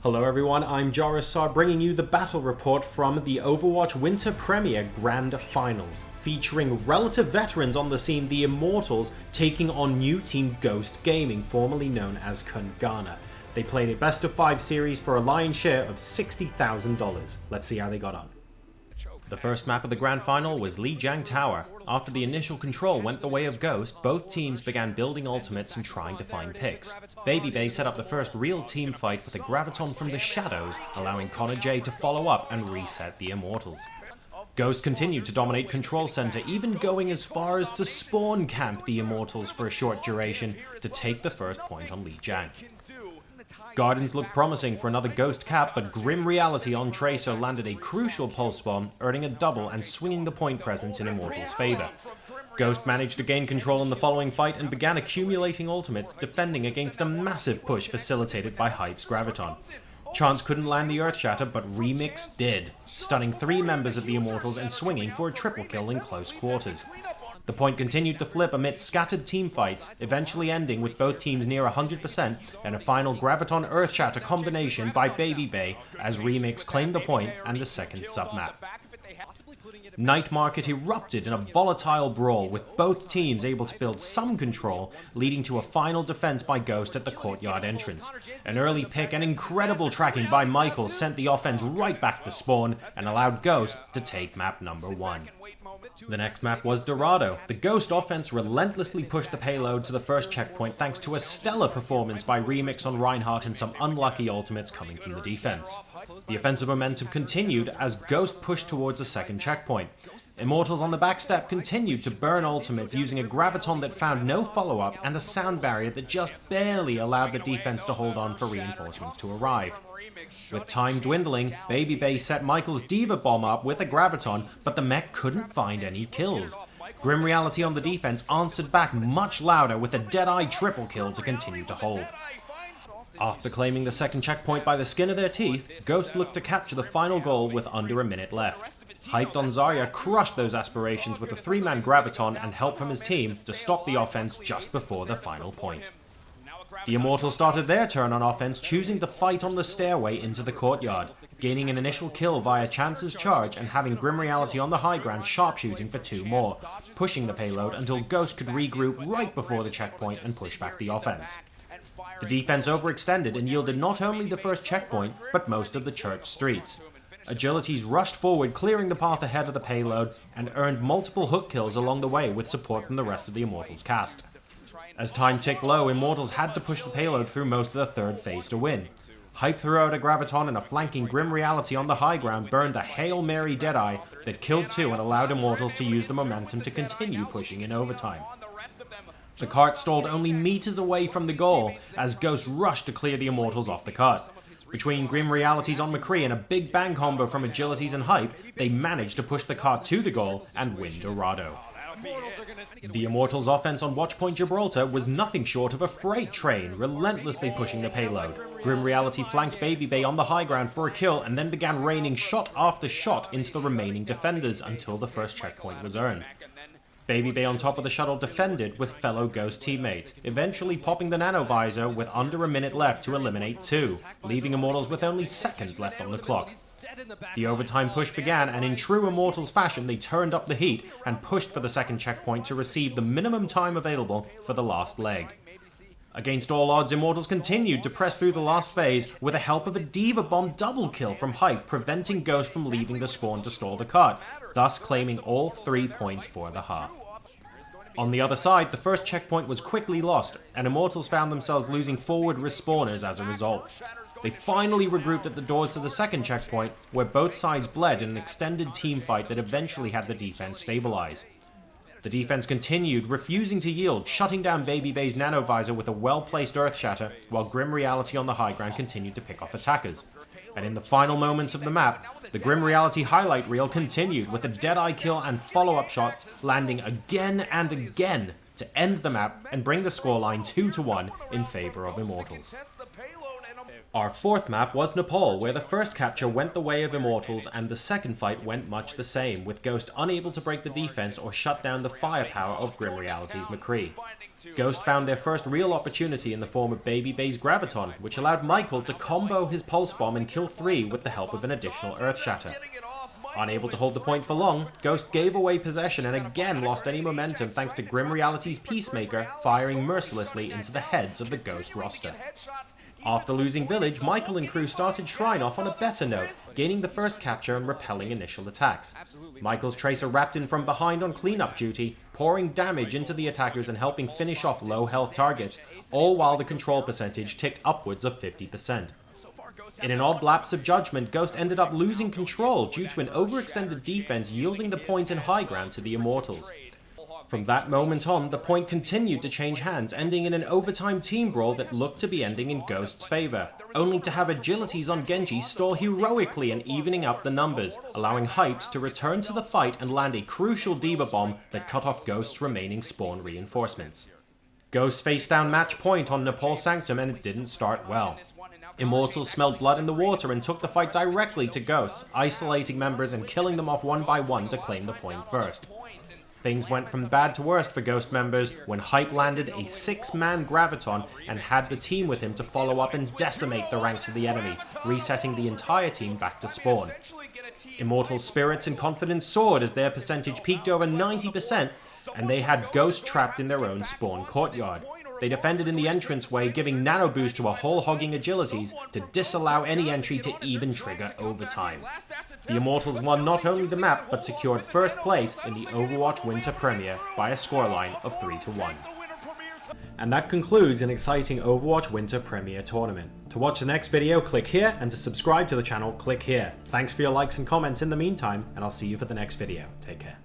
Hello everyone, I'm Jarasar bringing you the battle report from the Overwatch Winter Premiere Grand Finals, featuring relative veterans on the scene, the Immortals, taking on new team Ghost Gaming, formerly known as Kungarna. They played a best of 5 series for a lion's share of $60,000. Let's see how they got on. The first map of the Grand Final was Lijiang Tower. After the initial control went the way of Ghost, both teams began building ultimates and trying to find picks. BabyBay set up the first real team fight with a graviton from the shadows, allowing ConnorJ to follow up and reset the Immortals. Ghost continued to dominate Control Center, even going as far as to spawn camp the Immortals for a short duration to take the first point on Lijiang. Gardens looked promising for another Ghost cap, but GrimReality on Tracer landed a crucial pulse bomb, earning a double and swinging the point presence in Immortals' favor. Ghost managed to gain control in the following fight and began accumulating ultimates, defending against a massive push facilitated by Hype's graviton. Chance couldn't land the Earthshatter, but IRemiix did, stunning 3 members of the Immortals and swinging for a triple kill in close quarters. The point continued to flip amidst scattered team fights, eventually ending with both teams near 100% and a final Graviton Earthshatter combination by BabyBay as IRemiix claimed the point and the second submap. Night Market erupted in a volatile brawl, with both teams able to build some control, leading to a final defense by Ghost at the courtyard entrance. An early pick and incredible tracking by Mykl sent the offense right back to spawn and allowed Ghost to take map number 1. The next map was Dorado. The Ghost offense relentlessly pushed the payload to the first checkpoint thanks to a stellar performance by IRemiix on Reinhardt and some unlucky ultimates coming from the defense. The offensive momentum continued as Ghost pushed towards the second checkpoint. Immortals on the backstep continued to burn ultimates using a graviton that found no follow-up and a sound barrier that just barely allowed the defense to hold on for reinforcements to arrive. With time dwindling, BabyBay set Mykl's Diva Bomb up with a graviton, but the mech couldn't find any kills. GrimReality on the defense answered back much louder with a Deadeye triple kill to continue to hold. After claiming the second checkpoint by the skin of their teeth, Ghost looked to capture the final goal with under a minute left. Hyped on Zarya crushed those aspirations with a 3-man graviton and help from his team to stop the offense just before the final point. The Immortals started their turn on offense, choosing to fight on the stairway into the courtyard, gaining an initial kill via Chance's charge and having GrimReality on the high ground sharpshooting for 2 more, pushing the payload until Ghost could regroup right before the checkpoint and push back the offense. The defense overextended and yielded not only the first checkpoint, but most of the church streets. Agilities rushed forward, clearing the path ahead of the payload, and earned multiple hook kills along the way with support from the rest of the Immortals cast. As time ticked low, Immortals had to push the payload through most of the third phase to win. Hype threw out a graviton and a flanking GrimReality on the high ground burned a Hail Mary Deadeye that killed 2 and allowed Immortals to use the momentum to continue pushing in overtime. The cart stalled only meters away from the goal as Ghost rushed to clear the Immortals off the cart. Between GrimRealities on McCree and a big bang combo from Agilities and Hype, they managed to push the cart to the goal and win Dorado. The Immortals offense on Watchpoint Gibraltar was nothing short of a freight train, relentlessly pushing the payload. GrimReality flanked BabyBay on the high ground for a kill and then began raining shot after shot into the remaining defenders until the first checkpoint was earned. BabyBay on top of the shuttle defended with fellow Ghost teammates, eventually popping the nano visor with under a minute left to eliminate 2, leaving Immortals with only seconds left on the clock. The overtime push began, and in true Immortals fashion they turned up the heat and pushed for the second checkpoint to receive the minimum time available for the last leg. Against all odds, Immortals continued to press through the last phase with the help of a Diva Bomb double kill from Hype, preventing Ghost from leaving the spawn to stall the cart, thus claiming all 3 points for the half. On the other side, the first checkpoint was quickly lost, and Immortals found themselves losing forward respawners as a result. They finally regrouped at the doors to the second checkpoint, where both sides bled in an extended team fight that eventually had the defense stabilize. The defense continued, refusing to yield, shutting down BabyBay's nano visor with a well-placed Earthshatter, while GrimReality on the high ground continued to pick off attackers. And in the final moments of the map, the GrimReality highlight reel continued with a Deadeye kill and follow-up shots landing again and again to end the map and bring the scoreline 2-1 in favor of Immortals. Our fourth map was Nepal, where the first capture went the way of Immortals and the second fight went much the same, with Ghost unable to break the defense or shut down the firepower of GrimReality's Mykl. Ghost found their first real opportunity in the form of BabyBay's Graviton, which allowed Mykl to combo his Pulse Bomb and kill 3 with the help of an additional Earth Shatter. Unable to hold the point for long, Ghost gave away possession and again lost any momentum thanks to GrimReality's Peacemaker firing mercilessly into the heads of the Ghost roster. After losing Village, Mykl and crew started Shrine off on a better note, gaining the first capture and repelling initial attacks. Mykl's Tracer wrapped in from behind on cleanup duty, pouring damage into the attackers and helping finish off low health targets, all while the control percentage ticked upwards of 50%. In an odd lapse of judgment, Ghost ended up losing control due to an overextended defense yielding the point in high ground to the Immortals. From that moment on, the point continued to change hands, ending in an overtime team brawl that looked to be ending in Ghost's favour, only to have Agilities on Genji stall heroically and evening up the numbers, allowing Hyped to return to the fight and land a crucial Diva Bomb that cut off Ghost's remaining spawn reinforcements. Ghost faced down match point on Nepal Sanctum and it didn't start well. Immortals smelled blood in the water and took the fight directly to Ghost, isolating members and killing them off one by one to claim the point first. Things went from bad to worst for Ghost members when Hype landed a 6-man Graviton and had the team with him to follow up and decimate the ranks of the enemy, resetting the entire team back to spawn. Immortals' spirits and confidence soared as their percentage peaked over 90%, and they had Ghost trapped in their own spawn courtyard. They defended in the entranceway, giving nano boost to a whole-hogging Agilities to disallow any entry to even trigger overtime. The Immortals won not only the map, but secured first place in the Overwatch Winter Premiere by a scoreline of 3-1. And that concludes an exciting Overwatch Winter Premiere tournament. To watch the next video, click here, and to subscribe to the channel, click here. Thanks for your likes and comments in the meantime, and I'll see you for the next video. Take care.